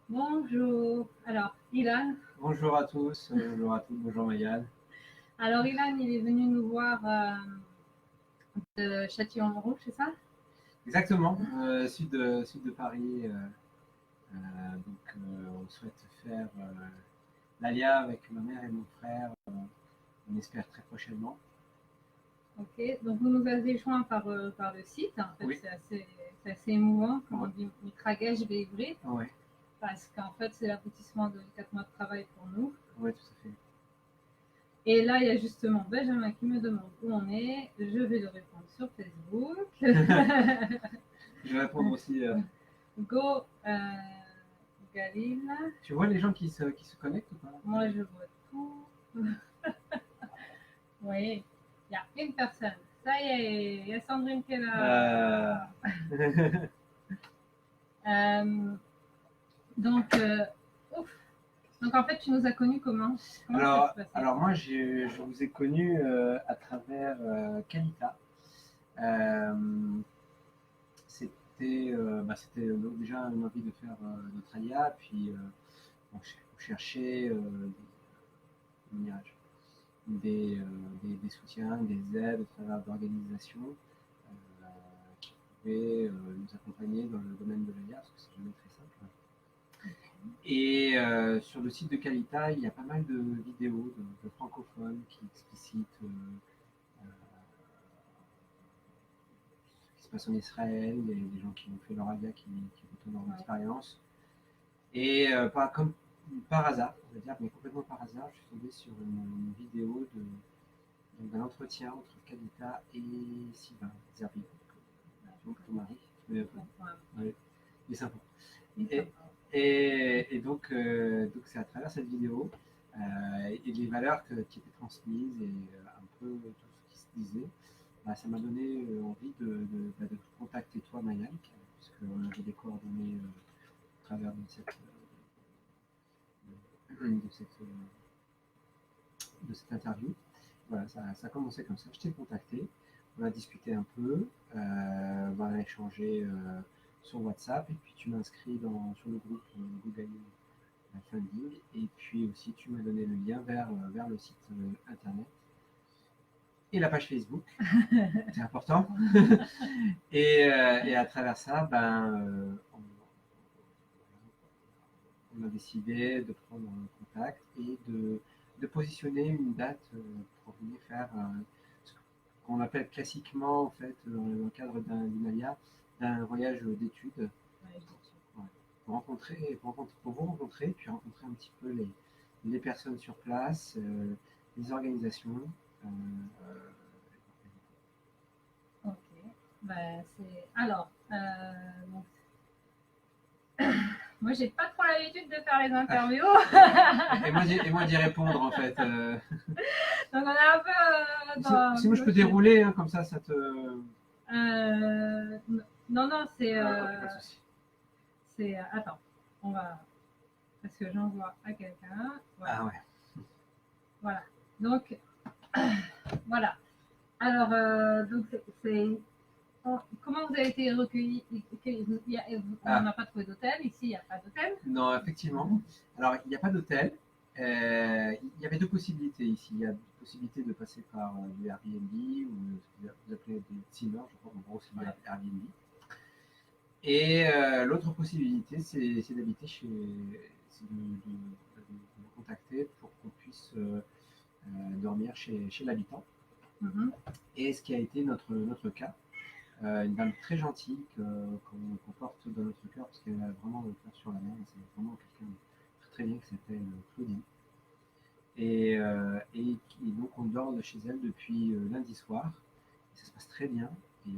Bonjour. Alors, Ilan. Bonjour à tous, bonjour Mayal. Alors, Ilan, il est venu nous voir de Châtillon-Rouge, c'est ça? Exactement, sud de Paris. On souhaite faire l'ALIA avec ma mère et mon frère, on espère très prochainement. Ok, donc vous nous avez joint par le site. En fait, Oui. c'est assez émouvant, comme Ouais. on dit, mitragage véhiculé, Ouais. parce qu'en fait, c'est l'aboutissement de 4 mois de travail pour nous. Oui, tout à fait. Et là, il y a justement Benjamin qui me demande où on est. Je vais le répondre sur Facebook. Je vais répondre aussi. Go Galil. Tu vois les gens qui se connectent ou pas? Moi, je vois tout. Oui, il y a une personne. Ça y est, il y a Sandrine qui est là. Donc, ouf. Donc, en fait, tu nous as connus comment? Alors moi, je vous ai connu à travers Kalita. C'était déjà une envie de faire notre ALIA, puis on cherchait des soutiens, des aides au travers d'organisations qui pouvaient nous accompagner dans le domaine de l'ALIA, parce que c'est jamais très simple. Et sur le site de Kalita, il y a pas mal de vidéos de francophones qui explicitent ce qui se passe en Israël, les gens qui ont fait leur ALIA, qui retournent leur expérience. Et comme par hasard, on va dire, mais complètement par hasard, je suis tombé sur une vidéo d'un entretien entre Kalita et Sylvain Zerbi, ton mari. Oui, il est sympa. Et donc c'est à travers cette vidéo et les valeurs qui étaient transmises et un peu tout ce qui se disait, ça m'a donné envie de contacter toi, Mayank, puisqu'on avait des coordonnées au travers de cette interview. Voilà, ça a commencé comme ça. Je t'ai contacté, on a discuté un peu, on a échangé sur WhatsApp, et puis tu m'as inscrit sur le groupe Google Funding, et puis aussi tu m'as donné le lien vers le site internet et la page Facebook. C'est important. Et à travers ça, on a décidé de prendre contact et de positionner une date pour venir faire ce qu'on appelle classiquement, en fait, dans le cadre d'une ALIA, d'un voyage d'études. Ouais. Pour vous rencontrer, puis rencontrer un petit peu les personnes sur place, les organisations. Ok. Alors, moi, j'ai pas trop l'habitude de faire les interviews. et moi d'y répondre, en fait. Donc, on est un peu. Sinon, je peux dérouler, hein, comme ça te. Non, c'est. Pas de souci. Attends, on va. Parce que j'envoie à quelqu'un. Voilà. Ah ouais. Voilà. Donc, voilà. Alors, donc, c'est. Comment vous avez été recueillis? On n'a pas trouvé d'hôtel. Ici, il n'y a pas d'hôtel. Non, effectivement. Alors, il n'y a pas d'hôtel. Il y avait deux possibilités ici. Il y a la possibilité de passer par du Airbnb, ou ce que vous appelez des Zimmer, je crois qu'on va aussi dire Airbnb. Et l'autre possibilité, c'est d'habiter c'est de vous contacter pour qu'on puisse dormir chez l'habitant. Mm-hmm. Et ce qui a été notre cas. Une dame très gentille qu'on porte dans notre cœur, parce qu'elle a vraiment le cœur sur la main. C'est vraiment quelqu'un de très bien, qui s'appelle Claudine. Et donc on dort chez elle depuis lundi soir. Et ça se passe très bien. Et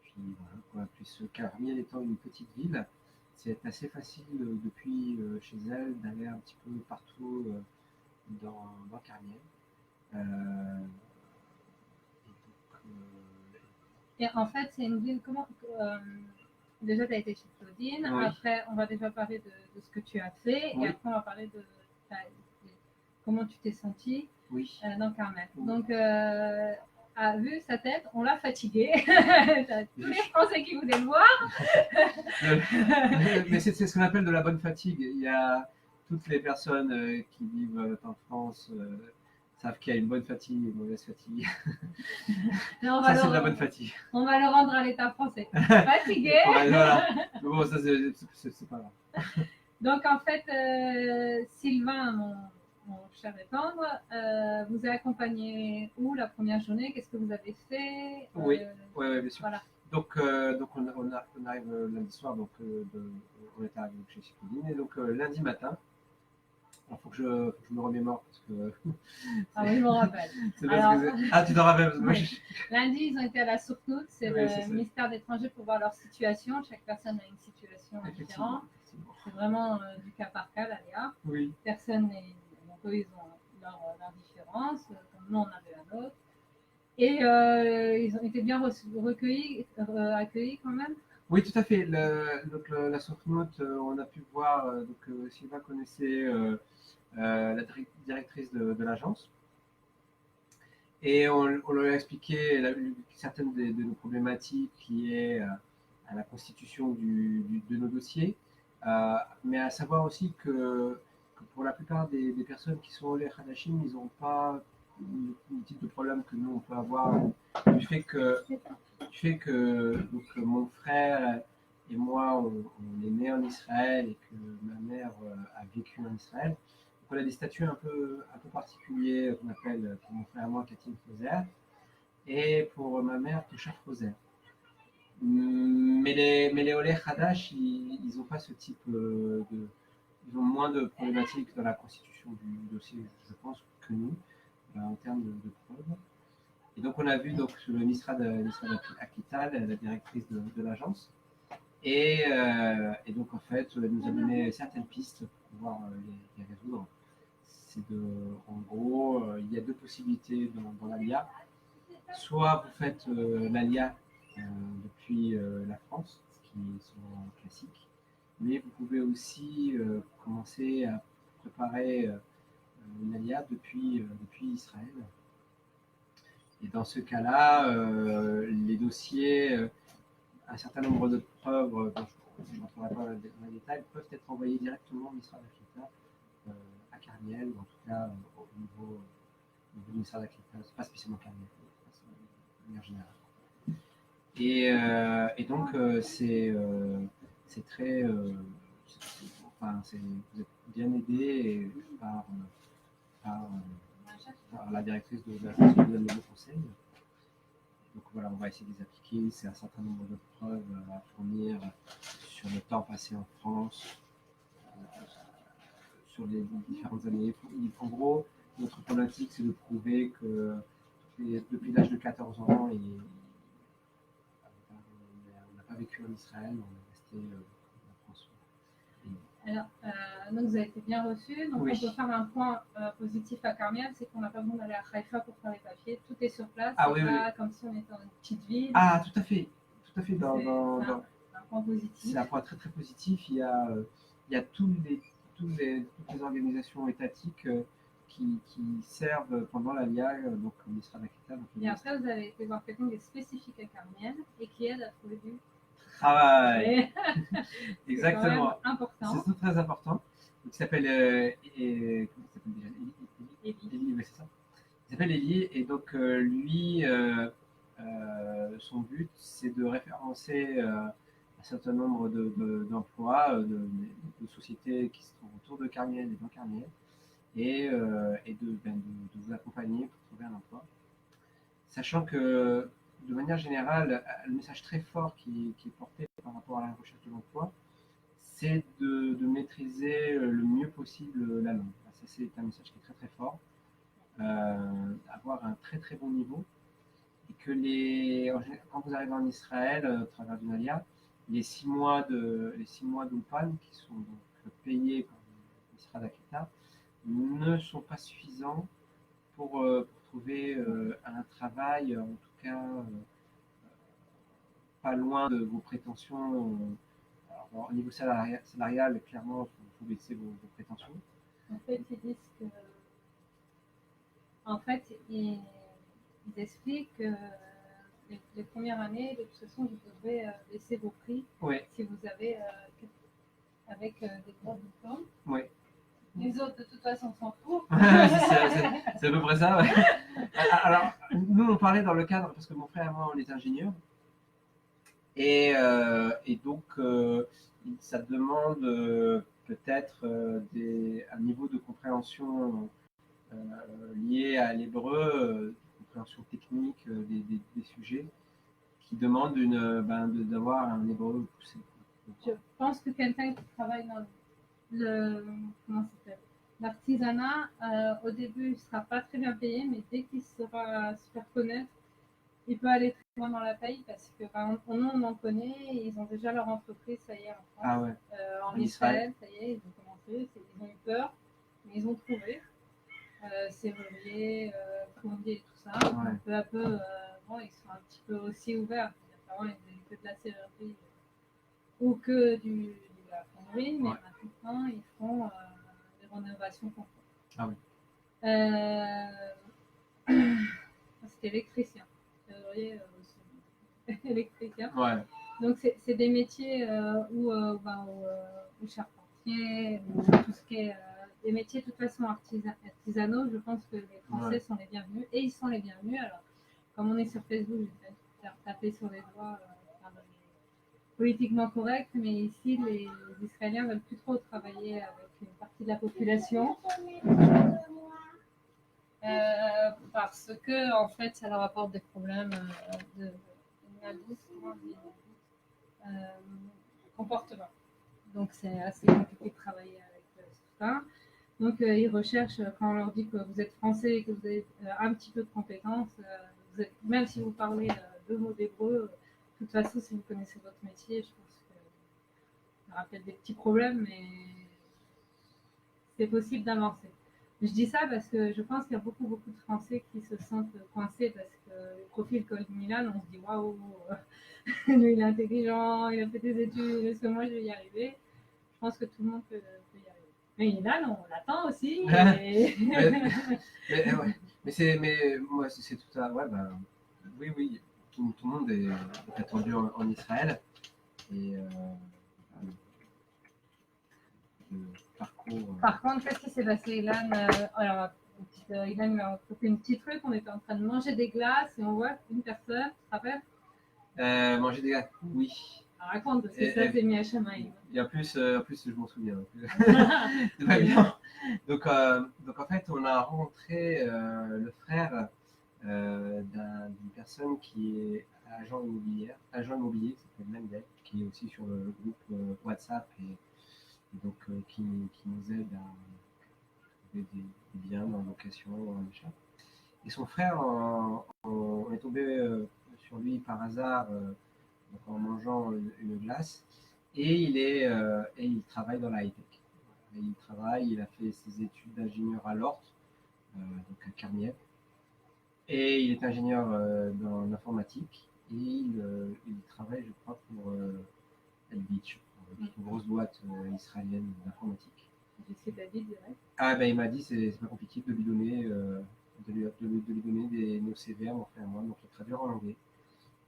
puis voilà, plus Carmiel étant une petite ville, c'est assez facile depuis chez elle d'aller un petit peu partout dans Carmiel. Et en fait, c'est une ville, comment. Déjà, tu as été chez Claudine. Oui. Après, on va déjà parler de ce que tu as fait. Oui. Et après, on va parler de comment tu t'es senti dans Carmel. Oui. Donc, a vu sa tête, on l'a fatigué. T'as tous les Français qui voulaient le voir. Mais c'est ce qu'on appelle de la bonne fatigue. Il y a toutes les personnes qui vivent en France savent qu'il y a une bonne fatigue et une mauvaise fatigue. Là, Ça, c'est de la bonne fatigue. on va le rendre à l'état français. Fatigué. Ouais, voilà. Mais bon, ça, c'est pas grave. Donc, en fait, Sylvain, mon cher et tendre, vous avez accompagné où la première journée? Qu'est-ce que vous avez fait? Oui, bien sûr. Voilà. Donc on arrive lundi soir, donc on est arrivé chez Chicoline. Et donc lundi matin, il faut que je me remémore parce que. Ah oui, je m'en rappelle. Ah, tu t'en rappelles? Oui. Lundi, ils ont été à la Sournout, c'est Oui, le ministère d'étrangers pour voir leur situation. Chaque personne a une situation différente. C'est vraiment du cas par cas, l'ALIA. Oui. Personne n'est. Donc, eux, ils ont leur différence, comme nous, on avait la nôtre. Et ils ont été bien accueillis quand même. Oui, tout à fait. Donc, la Sournout, on a pu voir, Sylvain connaissait la directrice de l'agence. Et on leur a expliqué certaines de nos problématiques liées à la constitution de nos dossiers, mais à savoir aussi que pour la plupart des personnes qui sont les Hadashim, ils n'ont pas le type de problème que nous on peut avoir du fait que donc, mon frère et moi on est nés en Israël et que ma mère a vécu en Israël. Donc on a des statuts un peu particuliers qu'on appelle pour mon frère et moi Katim Fozer et pour ma mère Tosha Fozer. Mais les Olé Hadash, ils n'ont pas ce type ils ont moins de problématiques dans la constitution du dossier, je pense, que nous, en termes de preuves. Et donc, on a vu donc, le Nisrad Akital, la directrice de l'agence. Et donc, en fait, elle nous a donné certaines pistes pour pouvoir les résoudre. En gros, il y a deux possibilités dans l'ALIA. Soit vous faites l'ALIA depuis la France, ce qui sont classiques, mais vous pouvez aussi commencer à préparer une ALIA depuis Israël. Et dans ce cas-là, les dossiers, un certain nombre de preuves, dont je ne rentrerai pas dans les détails, peuvent être envoyées directement au ministère d'Aklita à Carniel, ou en tout cas au niveau du ministère d'Aklita, pas spécialement Carniel, de manière générale. Et donc, c'est très. Vous êtes bien aidé par la directrice de l'agence qui vous donne les bons conseils. Donc voilà, on va essayer de les appliquer. C'est un certain nombre de preuves à fournir sur le temps passé en France, sur les différentes années. En gros, notre problématique, c'est de prouver que depuis l'âge de 14 ans, on n'a pas vécu en Israël, on est resté en France. Alors, donc vous avez été bien reçu. Donc, oui. On peut faire un point positif à Carmiel, c'est qu'on n'a pas besoin d'aller à Haïfa pour faire les papiers. Tout est sur place. Ah, c'est oui, pas comme si on était dans une petite ville. Ah, tout à fait. Tout à fait. C'est un point positif. C'est un point très très positif. Il y a toutes les organisations étatiques qui servent pendant l'ALIA, donc au ministère d'Aquita. Et après, vous avez été voir quelqu'un qui est spécifique à Carmiel et qui aide à trouver du travail. Exactement. C'est important. C'est très important. Il s'appelle Eli, c'est ça. Il s'appelle Eli et donc lui, son but, c'est de référencer un certain nombre d'emplois, de sociétés qui se trouvent autour de Carmiel et dans Carmiel, et de vous accompagner pour trouver un emploi. Sachant que, de manière générale, le message très fort qui est porté par rapport à la recherche de l'emploi, c'est de maîtriser le mieux possible la langue. Ça, c'est un message qui est très très fort. Avoir un très très bon niveau. Et que quand vous arrivez en Israël, à travers d'une ALIA, les 6 mois d'Ulpan, qui sont donc payés par le Misrad Akita, ne sont pas suffisants pour trouver un travail, en tout cas pas loin de vos prétentions. Alors, au niveau salarial, clairement, il faut baisser vos prétentions. En fait, ils disent que. En fait, ils expliquent que les premières années, de toute façon, vous devrez laisser vos prix Oui, si vous avez avec des gros diplômes. oui. Les autres, de toute façon, s'en foutent. C'est à peu près ça, ouais. Alors, nous, on parlait dans le cadre, parce que mon frère et moi, on est ingénieurs. Et donc, ça demande peut-être un niveau de compréhension lié à l'hébreu, compréhension technique des sujets, qui demande d'avoir un hébreu poussé. Je pense que quelqu'un qui travaille dans comment ça s'appelle, l'artisanat, au début, il ne sera pas très bien payé, mais dès qu'il saura se faire connaître, il peut aller très loin dans la paye parce que on en connaît, ils ont déjà leur entreprise, ça y est, en France. Ah ouais. En Israël, ça y est, ils ont commencé, ils ont eu peur, mais ils ont trouvé. Serrurier, plombier et tout ça. Ouais. Peu à peu, bon, ils sont un petit peu aussi ouverts. Avant, ils faisaient que de la serrurerie ou que de la fonderie, mais maintenant, ils font des rénovations complètes. Ah oui. C'était électricien. Serrurier aussi. Électricien. Ouais. Donc, c'est des métiers où charpentier, ou tout ce qui est des métiers de toute façon artisanaux. Je pense que les Français sont les bienvenus et ils sont les bienvenus. Alors, comme on est sur Facebook, je vais faire taper sur les doigts politiquement correct, mais ici, les Israéliens ne veulent plus trop travailler avec une partie de la population. Parce que, en fait, ça leur apporte des problèmes de comportement. Donc c'est assez compliqué de travailler avec certains. Donc ils recherchent, quand on leur dit que vous êtes français et que vous avez un petit peu de compétences, même si vous parlez deux mots d'hébreu, de toute façon, si vous connaissez votre métier, je pense qu'il y aura peut-être des petits problèmes, mais c'est possible d'avancer. Je dis ça parce que je pense qu'il y a beaucoup de Français qui se sentent coincés parce que le profil comme Milan, on se dit waouh, lui il est intelligent, il a fait des études, est-ce que moi je vais y arriver? Je pense que tout le monde peut y arriver. Mais Milan, on l'attend aussi. Et... mais moi c'est tout ça. Ouais, ben, oui, tout le monde est attendu en Israël. Et parcours. Par contre, qu'est-ce qui s'est passé, Ilan? Alors, Ilan m'a fait une petite truc. On était en train de manger des glaces et on voit une personne, tu te rappelles? Manger des glaces, oui. Alors, raconte, parce que ça, c'est mis à Chamaï. Et en plus, je m'en souviens. C'est pas bien. Donc, en fait, on a rencontré le frère d'une personne qui est agent immobilier qui s'appelle Mendel, qui est aussi sur le groupe WhatsApp et donc qui nous aide à trouver des biens en location, en achat. Et son frère, on est tombé sur lui par hasard donc en mangeant une glace, et il travaille dans la high-tech. Il a fait ses études d'ingénieur à l'Ort, donc à Carniel, et il est ingénieur dans l'informatique, et il travaille, je crois, pour Elbitch, une grosse boîte israélienne d'informatique. Qu'est-ce que tu as dit direct? Ah ben il m'a dit c'est pas compliqué de lui donner nos CV à mon frère et moi, donc le traduire en anglais,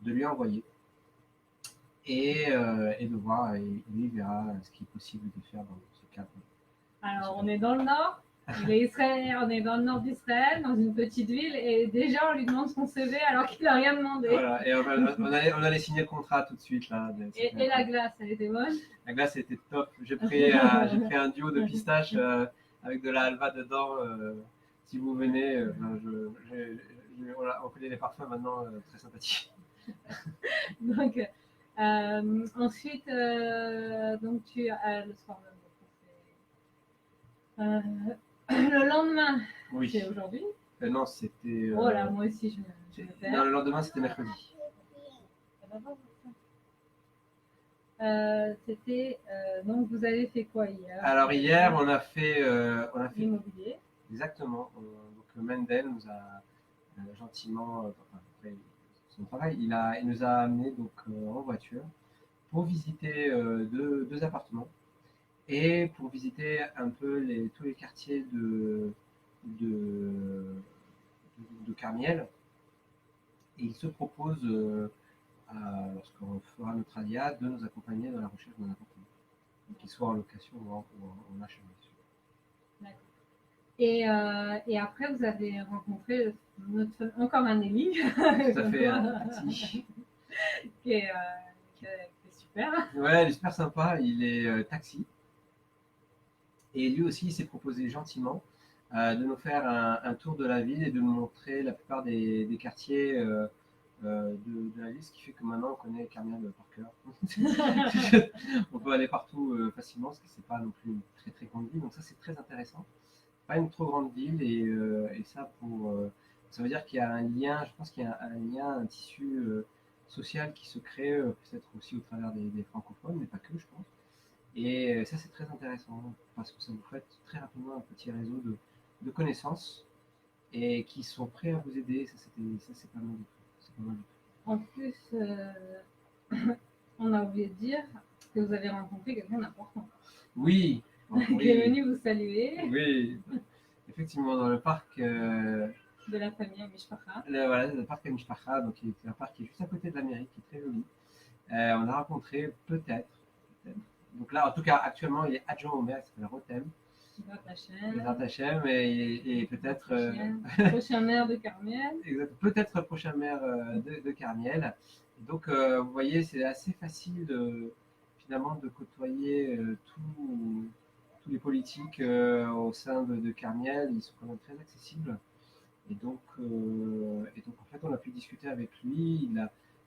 de lui envoyer et de voir, et lui verra ce qui est possible de faire dans ce cadre. Alors on est dans le nord, on est dans le nord d'Israël, dans une petite ville, et déjà on lui demande son CV alors qu'il n'a rien demandé. Voilà, et on allait signer le contrat tout de suite là. Et la glace, elle était bonne? La glace était top. J'ai pris un duo de pistaches avec de la halva dedans. Si vous venez, on connaît les parfums maintenant, très sympathiques. Donc ensuite, donc tu as le soir même. Le lendemain, oui. C'est aujourd'hui? Non, c'était. Oh là, moi aussi je me perds. Non, le lendemain c'était mercredi. C'était donc vous avez fait quoi hier? Alors hier on a fait l'immobilier. Exactement. Donc Mendel nous a gentiment, après son travail, il nous a amené donc en voiture pour visiter deux appartements et pour visiter un peu tous les quartiers de Carmiel. Et il se propose, lorsqu'on fera notre alia, de nous accompagner dans la recherche d'un appartement, qu'il soit en location ou en achat. D'accord. Et après, vous avez rencontré encore un Élie. Tout à fait, taxi. qui est super. Ouais, il est super sympa, il est taxi. Et lui aussi, il s'est proposé gentiment de nous faire un tour de la ville et de nous montrer la plupart des quartiers de la ville, ce qui fait que maintenant on connaît Carmiel par cœur. On peut aller partout facilement, parce que c'est pas non plus une très très grande ville, donc ça c'est très intéressant. Pas une trop grande ville, et ça ça veut dire qu'il y a un lien, je pense qu'il y a un lien, un tissu social qui se crée, peut-être aussi au travers des francophones, mais pas que, je pense. Et ça, c'est très intéressant parce que ça vous fait très rapidement un petit réseau de connaissances et qui sont prêts à vous aider. Ça, c'est pas mal du tout. C'est pas mal du tout. En plus, on a oublié de dire que vous avez rencontré quelqu'un d'important. Oui, Qui est venu vous saluer. Oui, effectivement, dans le parc de la famille Mishpacha. Voilà, le parc Mishpacha, donc qui est un parc qui est juste à côté de la mairie, qui est très joli. On a rencontré peut-être. Donc là, en tout cas, actuellement, il est adjoint au maire, il s'appelle Rotem. Bezrat Hashem, et peut-être. Prochain maire de Carmiel. Exact, peut-être prochain maire de Carmiel. Et donc, vous voyez, c'est assez facile finalement de côtoyer tous les politiques au sein de Carmiel. Ils sont quand même très accessibles. Et donc, en fait, on a pu discuter avec lui.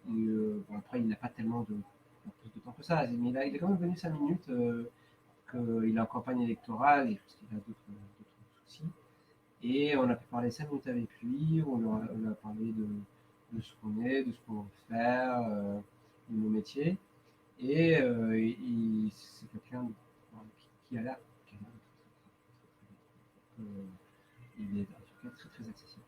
Bon, après, il n'a pas tellement plus de temps que ça, mais il est quand même venu 5 minutes. Qu'il est en campagne électorale et parce qu'il a d'autres soucis. Et on a pu parler 5 minutes avec lui, on a parlé de ce qu'on est, de ce qu'on veut faire, de nos métiers. Et c'est quelqu'un qui a l'air il est en tout cas très très accessible.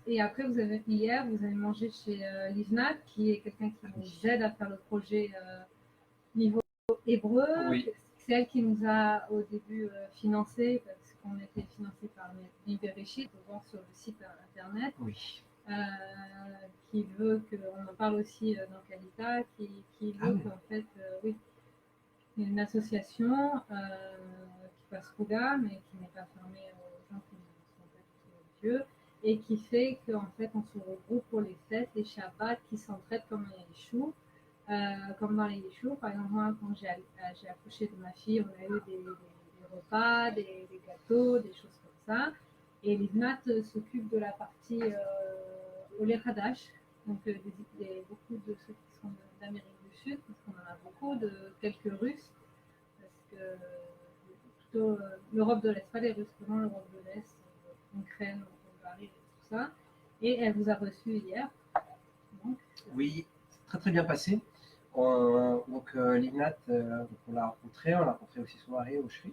Et après, hier, vous avez mangé chez Livnat, qui est quelqu'un qui nous aide à faire le projet niveau hébreu. Oui. C'est elle qui nous a au début financé, parce qu'on était financé par Libereshit, on voir sur le site internet. Oui. Qui veut qu'on en parle aussi dans Kalita, qui veut qu'en fait, oui, il y a une association qui passe Rouga, mais qui n'est pas fermée aux gens qui ne sont pas du tout religieux, et qui fait qu'en fait, on se regroupe pour les fêtes, les Shabbats, qui s'entraident comme les Yeshua. Comme dans les Yeshua, par exemple, moi, quand j'ai accouché de ma fille, on a eu des repas, des gâteaux, des choses comme ça. Et Livnat s'occupe de la partie Olé Hadash, donc beaucoup de ceux qui sont d'Amérique du Sud, parce qu'on en a beaucoup, de quelques Russes, parce que plutôt l'Europe de l'Est, pas les Russes, vraiment l'Europe de l'Est, Ukraine, Bulgarie et tout ça. Et elle vous a reçu hier. Donc, oui, c'est très très bien passé. Donc Livnat, on l'a rencontré aussi soirée au Shri.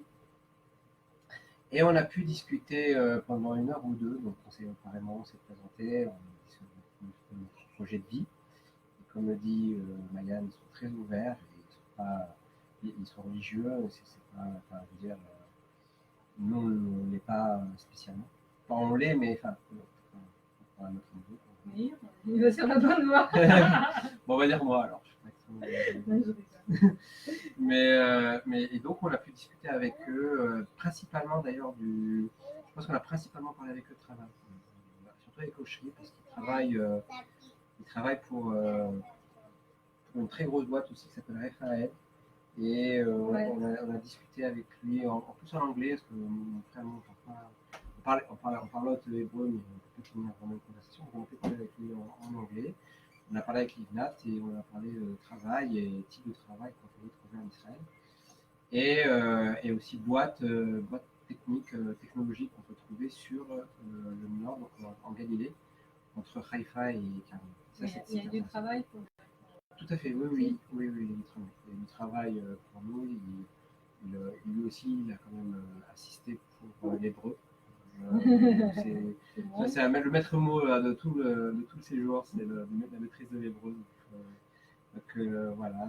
Et on a pu discuter pendant 1 heure ou 2, donc on s'est présenté, on a dit sur notre projet de vie. Et comme le dit Mayan, ils sont très ouverts, et ils sont religieux, je veux dire, nous on l'est pas spécialement. Enfin, on l'est, mais enfin, à notre niveau. Oui, il va sur la bonne voie. Bon, on va dire moi alors. Mais et donc on a pu discuter avec eux, principalement d'ailleurs je pense qu'on a principalement parlé avec eux de travail, surtout avec Oshri, parce qu'ils travaillent pour une très grosse boîte aussi qui s'appelle FAL. Et on a discuté avec lui en plus en anglais, parce que mon frère on parle hébreu, mais on peut pas tenir vraiment une conversation, donc on a pu parler avec lui en anglais. On a parlé avec Livnat et on a parlé de travail et type de travail qu'on pouvait trouver en Israël. Et aussi boîte technique, technologique qu'on peut trouver sur le nord, donc en Galilée, entre Haïfa et Carmel. Il y a du travail pour... Tout à fait, oui, il y a du travail. Il y a du travail pour nous. Lui aussi, il a quand même assisté pour l'hébreu. C'est le maître mot de tout le séjour, c'est la maîtrise de l'hébreu. Donc voilà,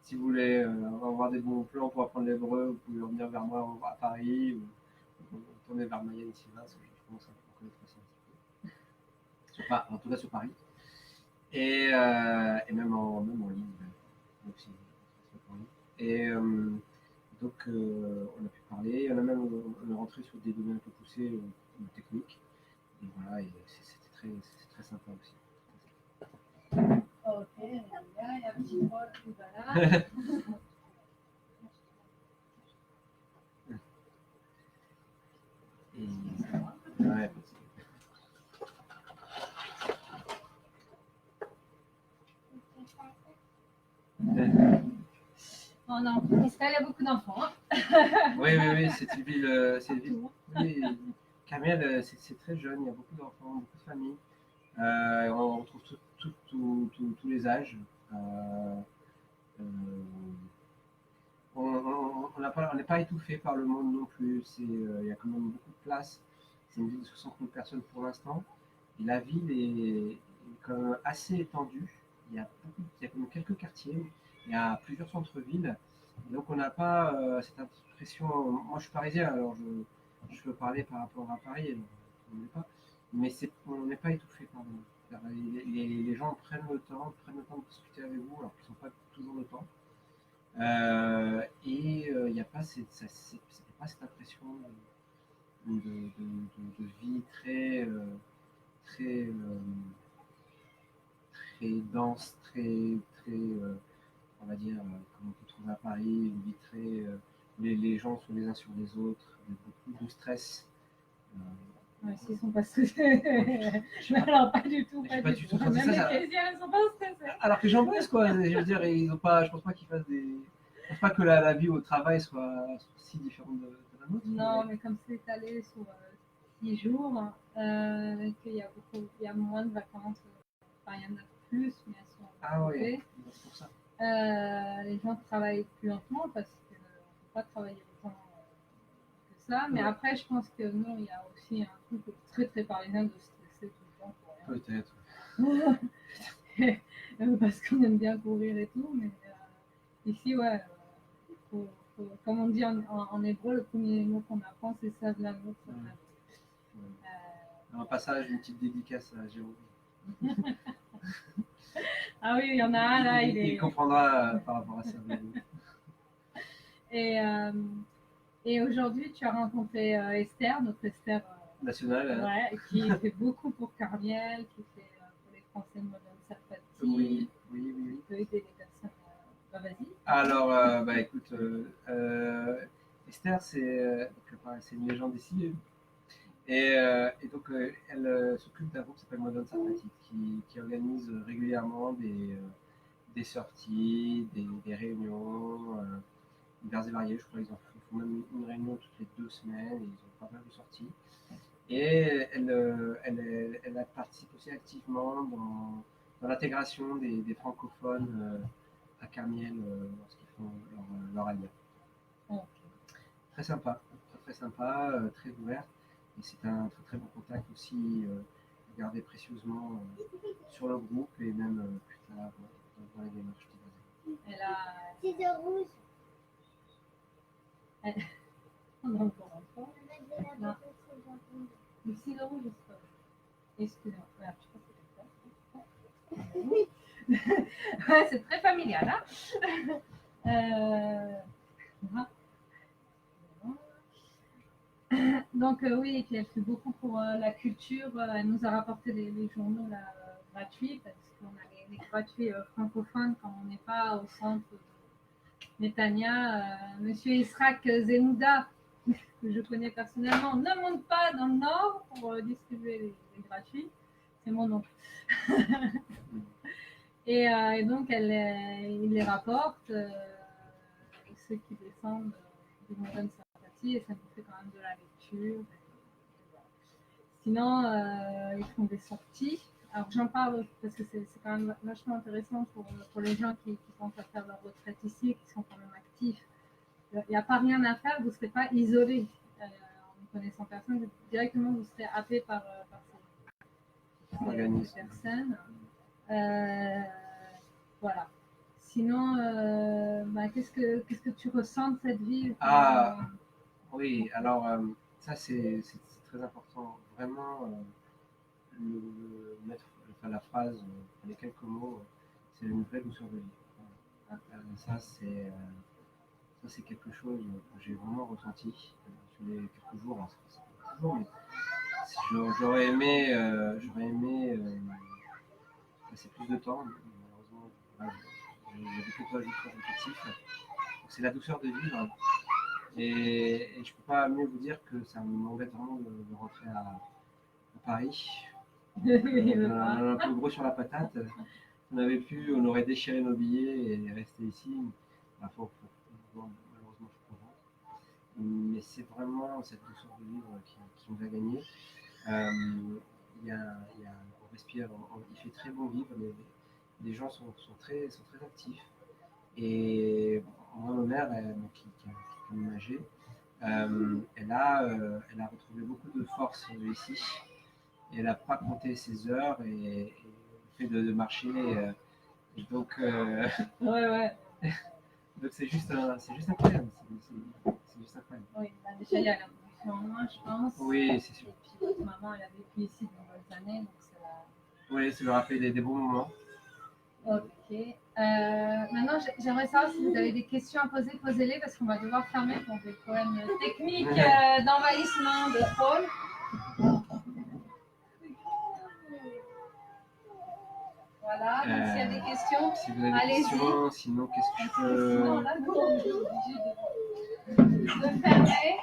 si vous voulez avoir des bons plans pour apprendre l'hébreu, vous pouvez revenir vers moi à Paris ou tourner vers Mayenne Siva, parce que je commence à connaître ça un petit peu. Enfin, en tout cas sur Paris. Et même en ligne. Aussi, sur Paris. Et donc, on a pu parler. On est rentré sur des domaines un peu poussés techniques. Et voilà, et c'est très sympa aussi. Ok, il y a un petit bol, voilà. Et ouais, Oh non, Estelle a beaucoup d'enfants. oui, c'est une ville. Oui, Carmiel, c'est très jeune, il y a beaucoup d'enfants, beaucoup de familles. On retrouve tous les âges. Euh, on n'est pas étouffé par le monde non plus. Il y a quand même beaucoup de place. C'est une ville de 60 000 personnes pour l'instant. Et la ville est quand même assez étendue. Il y a quand même quelques quartiers. Il y a plusieurs centres-villes. Et donc on n'a pas cette impression. Moi je suis parisien, alors je peux parler par rapport à Paris. On n'est pas, mais on n'est pas étouffé par le monde. Les gens prennent le temps de discuter avec vous, alors qu'ils n'ont pas toujours le temps. Et il n'y a pas pas cette impression de vie très, très dense, on va dire, comme on peut trouver à Paris, une vie très. Les gens sont les uns sur les autres, avec beaucoup de stress. Ouais, s'ils sont pas stressés. Alors, pas du tout. Pas du tout. Même Ça, les Parisiens ne sont pas stressés. alors que j'en bosse, quoi. Je veux dire, ils ont pas, je pense pas qu'ils fassent des. Je pense pas que la vie au travail soit si différente de la nôtre. Non, mais comme c'est étalé sur 6 jours, il y a moins de vacances. Enfin, il y en a plus, mais elles sont Oui, c'est pour ça. les gens travaillent plus lentement parce qu'on ne peut pas travailler autant que ça. Mais après, je pense que non, il y a aussi un truc très très parisien de stresser tout le temps pour rien. Peut-être. Parce qu'on aime bien courir et tout, mais ici, ouais, comme on dit en hébreu, le premier mot qu'on apprend, c'est ça de la nôtre. Un passage, une petite dédicace à Jérôme. Ah oui, il y en a un là, il comprendra par rapport à ça. Et aujourd'hui, tu as rencontré Esther, notre Esther nationale, ouais, qui fait beaucoup pour Carmiel, qui fait pour les Français de Modène Sarfati. Oui. Qui peut aider les personnes. Vas-y. Alors, écoute, Esther, c'est une légende ici. Et donc, elle s'occupe d'un groupe qui s'appelle Modern Sarfati, qui organise régulièrement des sorties, des réunions divers et variées. Je crois qu'ils font même une réunion toutes les 2 semaines, et ils ont pas mal de sorties. Et elle participe aussi activement dans l'intégration des francophones à Carmiel lorsqu'ils font leur alliance. Okay. Très sympa, très ouverte. Et c'est un très très bon contact aussi gardé précieusement sur le groupe et même plus tard dans les démarches. Elle a. C'est rouge. On a encore un peu. Le cidre rouge, c'est pas. Excusez-moi. Voilà, je pense que c'est ça. Ouais, c'est très familial, hein. Donc oui, elle fait beaucoup pour la culture. Elle nous a rapporté les journaux là, gratuits parce qu'on a les gratuits francophones quand on n'est pas au centre de Netanya. Monsieur Israq Zenouda, que je connais personnellement, ne monte pas dans le Nord pour distribuer les gratuits. C'est mon oncle. Et donc, il les rapporte, ceux qui descendent du Modern Sarfati, et ça nous fait quand même de la lecture. Voilà. Sinon, ils font des sorties. Alors, j'en parle parce que c'est quand même vachement intéressant pour les gens qui pensent à faire leur retraite ici et qui sont quand même actifs. Il n'y a pas rien à faire, vous ne serez pas isolé. En ne connaissant personne, directement vous serez happé par ces personnes. Voilà. Sinon, qu'est-ce que tu ressens de cette ville? Oui, alors ça c'est très important. Vraiment, mettre, enfin, la phrase, les quelques mots, c'est une vraie douceur de vie. Ça, c'est quelque chose que j'ai vraiment ressenti sur les quelques jours. Alors, c'est pas quelques jours, mais j'aurais aimé passer plus de temps. Malheureusement, voilà, j'ai plutôt ajouté répétitif. Donc, c'est la douceur de vivre. Et je ne peux pas mieux vous dire que ça m'embête vraiment de rentrer à Paris. On a un peu gros sur la patate. On avait pu, on aurait déchiré nos billets et resté ici. Malheureusement, je comprends. Mais c'est vraiment cette douceur de vivre qui nous a gagné. On respire, il fait très bon vivre. Les gens sont très actifs. Et moi, ma mère, qui est quand même âgée, elle a retrouvé beaucoup de force ici. Et elle n'a pas compté ses heures et le fait de marcher. Et donc, Ouais. donc c'est juste incroyable. C'est juste incroyable. Oui, bah déjà il y a la moi, je pense. Oui, c'est sûr. Et puis maman, elle a vécu ici de nombreuses années, donc c'est la... Oui, ça me rappelle des bons moments. Ok. Maintenant, j'aimerais savoir si vous avez des questions à poser, posez-les parce qu'on va devoir fermer pour des problèmes techniques d'envahissement de Paul. Voilà, donc s'il y a des questions, si vous avez des allez-y. questions, sinon qu'est-ce que je peux... Sinon, là, nous, on est obligé de fermer.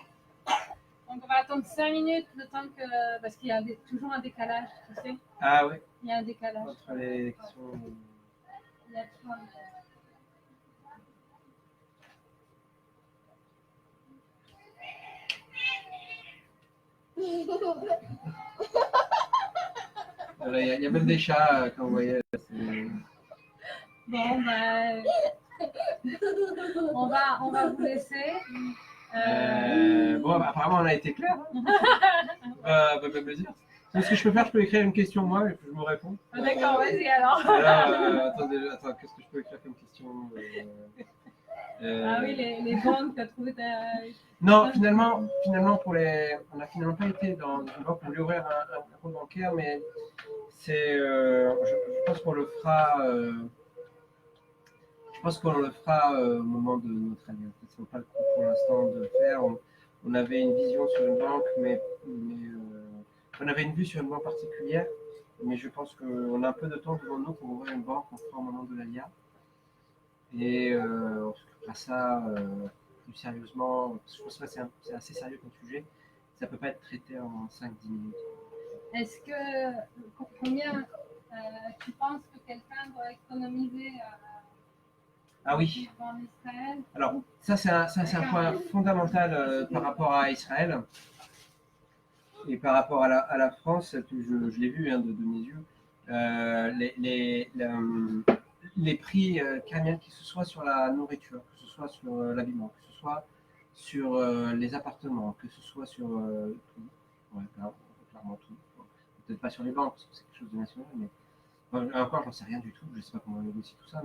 Donc, on va attendre 5 minutes, le temps que... Parce qu'il y a toujours un décalage, tu sais. Ah oui. Il y a un décalage. Entre les questions... Il y a toujours un décalage. Voilà, il y a même des chats quand vous voyez. Bon, ben... on va vous laisser. Bon, apparemment, on a été clair. Bah, plaisir. Ce que je peux faire, je peux écrire une question moi et puis je me réponds. D'accord, vas-y alors. Attends, qu'est-ce que je peux écrire comme question Ah oui, les banques, tu as trouvé ta... Non, finalement, on n'a finalement pas été dans une banque, on voulait ouvrir un compte bancaire, mais c'est, je pense qu'on le fera. Je pense qu'on le fera au moment de notre alliance. Ce n'est pas le coup pour l'instant de le faire. On avait une vision sur une banque, mais on avait une vue sur une banque particulière. Mais je pense qu'on a un peu de temps devant nous pour ouvrir une banque. On fera au moment de l'ALIA. Et on fera ça plus sérieusement. Parce que je pense que c'est assez sérieux comme sujet. Ça ne peut pas être traité en 5-10 minutes. Est-ce que combien tu penses que quelqu'un doit économiser Ah oui. en Israël? Alors, ça c'est un point fondamental par rapport à Israël et par rapport à la France. Je l'ai vu de mes yeux. Les prix carniens, que ce soit sur la nourriture, que ce soit sur l'habillement, que ce soit sur les appartements, que ce soit sur tout. Ouais, clairement tout. Peut-être pas sur les banques, parce que c'est quelque chose de national, mais encore, j'en sais rien du tout. Je ne sais pas comment on négocie tout ça,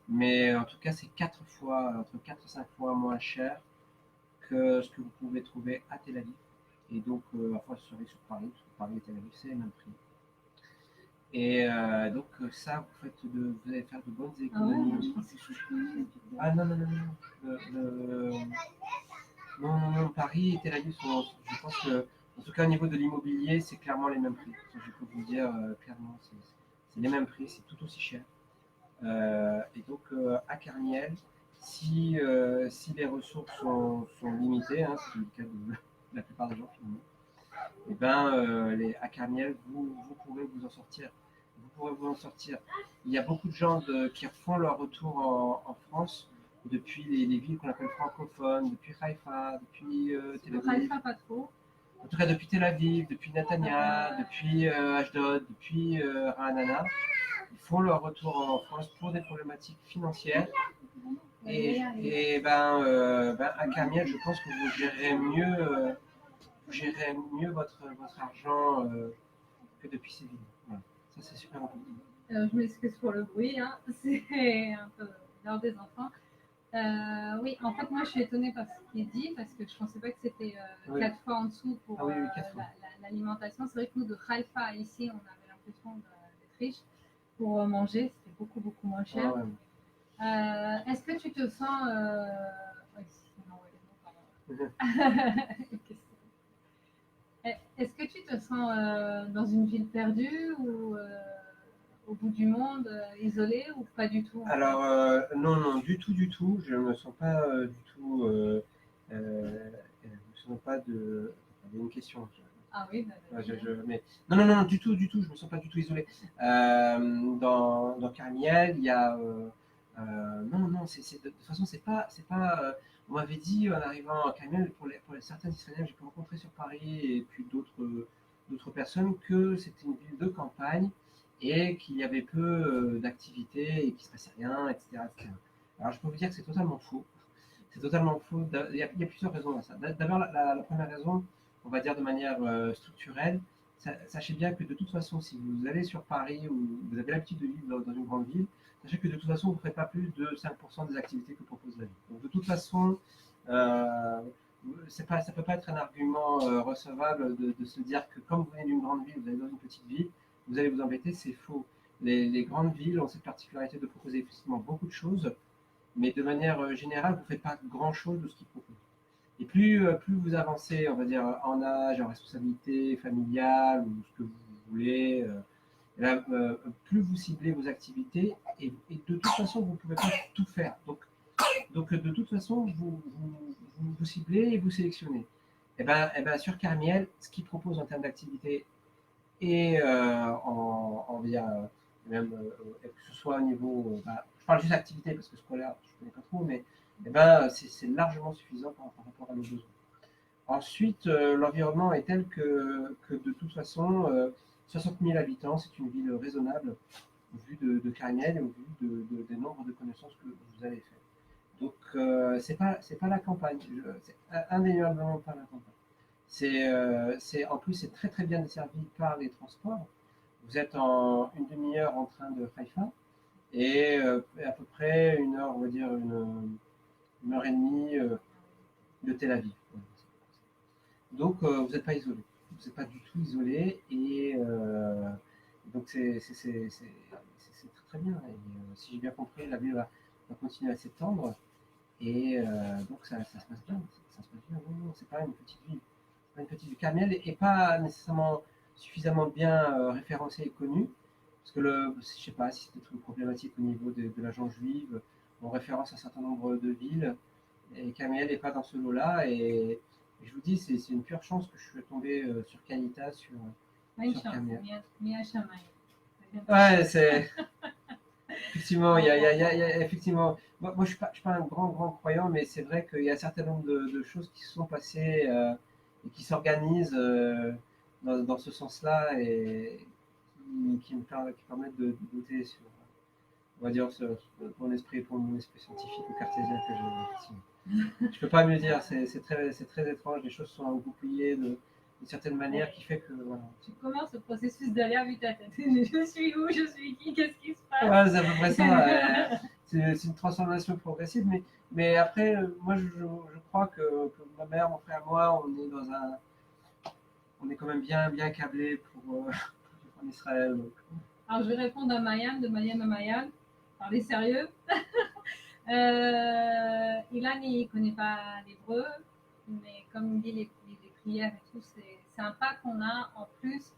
mais en tout cas, c'est entre 4 et 5 fois moins cher que ce que vous pouvez trouver à Tel Aviv. Et donc, à fois, ce serait sur Paris, parce que Paris et Tel Aviv, c'est le même prix. Et donc, ça, vous allez faire de bonnes économies. Ah non. Non, Paris et Tel Aviv je pense que, en tout cas, au niveau de l'immobilier, c'est clairement les mêmes prix. Je peux vous dire clairement, c'est les mêmes prix, c'est tout aussi cher. Et donc, à Carniel, si les ressources sont limitées, hein, c'est le cas de la plupart des gens finalement, et ben, à Carniel, vous pourrez vous en sortir. Vous pourrez vous en sortir. Il y a beaucoup de gens qui font leur retour en France depuis les villes qu'on appelle francophones, depuis Haïfa, depuis Tel Aviv. Haïfa, pas trop. En tout cas, depuis Tel Aviv, depuis Netanya, depuis Ashdod, depuis Ra'anana. Ils font leur retour en France pour des problématiques financières. Et à Carniel, je pense que vous gérerez mieux votre argent que depuis ces villes. Voilà. Ça, c'est super important. Je m'excuse pour le bruit, hein. C'est un peu l'heure des enfants. Oui, en fait, moi, je suis étonnée par ce qui est dit, parce que je ne pensais pas que c'était Oui. 4 fois en dessous pour Ah oui, 4 fois. l'alimentation. C'est vrai que nous, de Haïfa, ici, on avait l'impression d'être riche. Pour manger, c'était beaucoup, beaucoup moins cher. Ouais. Est-ce que tu te sens... oui, non, ouais, est-ce que tu te sens dans une ville perdue ou au bout du monde, isolée, ou pas du tout? Alors, non, du tout. Je ne me sens pas du tout. Je me sens pas de. Il y a une question. Ah oui, Ouais, mais... Non, du tout. Je me sens pas du tout isolé. Dans Carmiel, il y a. Non, de toute façon, c'est pas. On m'avait dit en arrivant à Carmiel, pour les certains Israéliens que j'ai pu rencontrer sur Paris et puis d'autres personnes, que c'était une ville de campagne et qu'il y avait peu d'activités et qu'il ne se passait rien, etc. Alors je peux vous dire que c'est totalement faux. C'est totalement faux. Il y a plusieurs raisons à ça. D'abord, la première raison, on va dire de manière structurelle, sachez bien que de toute façon, si vous allez sur Paris ou vous avez l'habitude de vivre dans une grande ville, sachez que de toute façon, vous ne ferez pas plus de 5% des activités que propose la ville. Donc de toute façon, euh, ça ne peut pas être un argument recevable de se dire que comme vous venez d'une grande ville, vous allez dans une petite ville, vous allez vous embêter, c'est faux. Les grandes villes ont cette particularité de proposer effectivement beaucoup de choses, mais de manière générale, vous ne faites pas grand-chose de ce qu'ils proposent. Et plus vous avancez, on va dire, en âge, en responsabilité familiale, ou ce que vous voulez, là, plus vous ciblez vos activités, et de toute façon, vous ne pouvez pas tout faire. Donc de toute façon, vous ciblez et vous sélectionnez. Et ben, sur Carmiel, ce qu'ils proposent en termes d'activité et même que ce soit au niveau, je parle juste d'activité parce que scolaire, je ne connais pas trop, mais c'est largement suffisant par rapport à nos besoins. Ensuite, l'environnement est tel que de toute façon, 60 000 habitants, c'est une ville raisonnable au vu de Carniel et au vu des nombres de connaissances que vous avez fait. Donc, c'est pas la campagne, c'est indéniablement pas la campagne. En plus, c'est très très bien desservi par les transports. Vous êtes en une demi-heure en train de Haïfa et à peu près une heure, on va dire une heure et demie de Tel Aviv. Donc, vous n'êtes pas isolé. Vous n'êtes pas du tout isolé et donc c'est très, très bien. Et, si j'ai bien compris, la ville va continuer à s'étendre et donc ça se passe bien. Ça se passe bien. Non, c'est pas une petite ville. Une petite ville. Carmel n'est pas nécessairement suffisamment bien référencée et connue, parce que je sais pas si c'est peut-être une problématique au niveau de l'agent juive. On référence un certain nombre de villes, et Carmel n'est pas dans ce lot-là. Et je vous dis, c'est une pure chance que je suis tombé sur Canita, sur Pas une chance, Carmel. Mia Shamaï. Ouais, c'est. Effectivement, effectivement. Moi, je ne suis pas un grand croyant, mais c'est vrai qu'il y a un certain nombre de choses qui se sont passées et qui s'organisent dans ce sens-là et qui permettent de douter sur, on va dire, pour mon esprit scientifique ou cartésien que j'ai. Effectivement. Je ne peux pas mieux dire, c'est très étrange, les choses sont goupillées d'une certaine manière qui fait que. Voilà. Tu commences le processus d'aller à ta tête. Je suis où? Je suis qui? Qu'est-ce qui se passe? Ouais, c'est à peu près ça. C'est une transformation progressive, mais après, moi, je crois que ma mère, mon frère et moi, on est quand même bien câblés pour en Israël. Donc. Alors, je vais répondre à Mayam, de Mayam à Mayam. Parlez sérieux. Ilan, il ne connaît pas l'hébreu, mais comme il dit les prières et tout, c'est un pas qu'on a en plus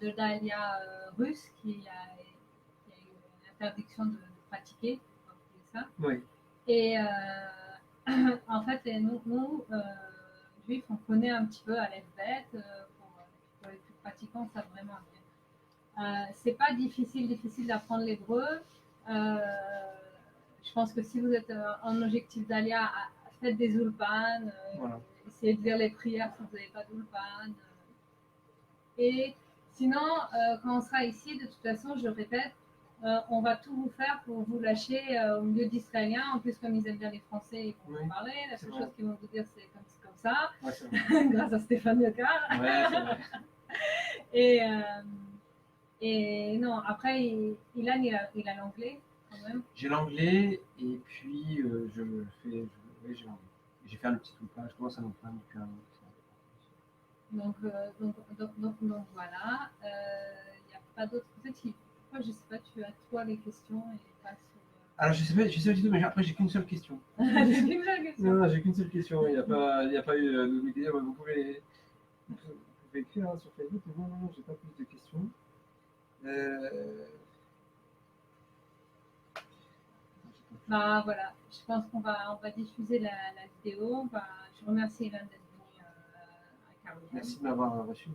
de Dalia russe qui a eu l'interdiction de pratiquer, ça. Oui. Et en fait, nous juifs, on connaît un petit peu à l'Elbet, pour les plus pratiquants, ça vraiment bien. C'est pas difficile d'apprendre l'hébreu. Je pense que si vous êtes en objectif d'Alia, faites des ulpan, voilà. Essayez de lire les prières si vous n'avez pas d'ulpan. Et sinon, quand on sera ici, de toute façon, je répète, on va tout vous faire pour vous lâcher au milieu d'Israéliens. En plus, comme ils aiment bien les Français, ils vont vous parler. La seule chose qu'ils vont vous dire, c'est comme ça, grâce à Stéphane Lecard. Et non, après, Ilan, il a l'anglais quand même. J'ai l'anglais et puis faire le petit toupage. Je commence à m'en faire donc, Donc voilà. Il n'y a pas d'autres. Peut-être pourquoi je sais pas, tu as toi les questions et pas sur. Alors je sais pas du tout, mais après j'ai qu'une seule question. J'ai qu'une seule question. Non, j'ai qu'une seule question. Il n'y a pas eu de questions. Vous pouvez écrire hein, sur Facebook. Non, j'ai pas plus de questions. Bah voilà, je pense qu'on va diffuser la vidéo. Je remercie Hélène d'être venue à Carmen. Merci de m'avoir reçu.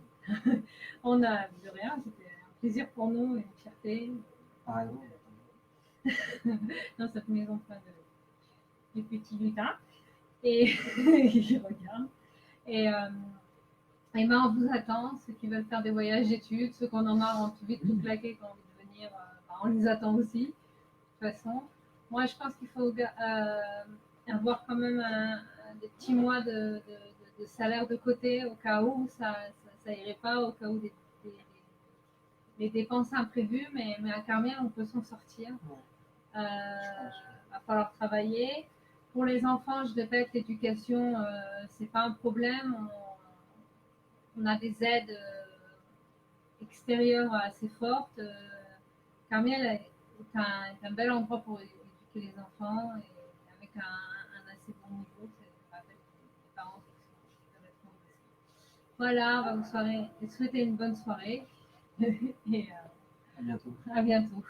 On a vu de rien, c'était un plaisir pour nous et une fierté. Pareillement. Dans cette maison pleine de petits lutins. Et ils regardent. Et ben on vous attend, ceux qui veulent faire des voyages d'études, ceux qu'on en a envie de tout claquer, qui ont envie de venir, on les attend aussi. De toute façon, moi je pense qu'il faut avoir quand même des petits mois de salaire de côté au cas où ça irait pas, au cas où des dépenses imprévues, mais à Carmiel on peut s'en sortir. Va falloir travailler. Pour les enfants, je répète, l'éducation, c'est pas un problème. On a des aides extérieures assez fortes. Carmiel est un bel endroit pour éduquer les enfants et avec un assez bon niveau. C'est pas avec les parents qui peuvent être modestes. Voilà, on va vous souhaiter une bonne soirée et À bientôt. à bientôt.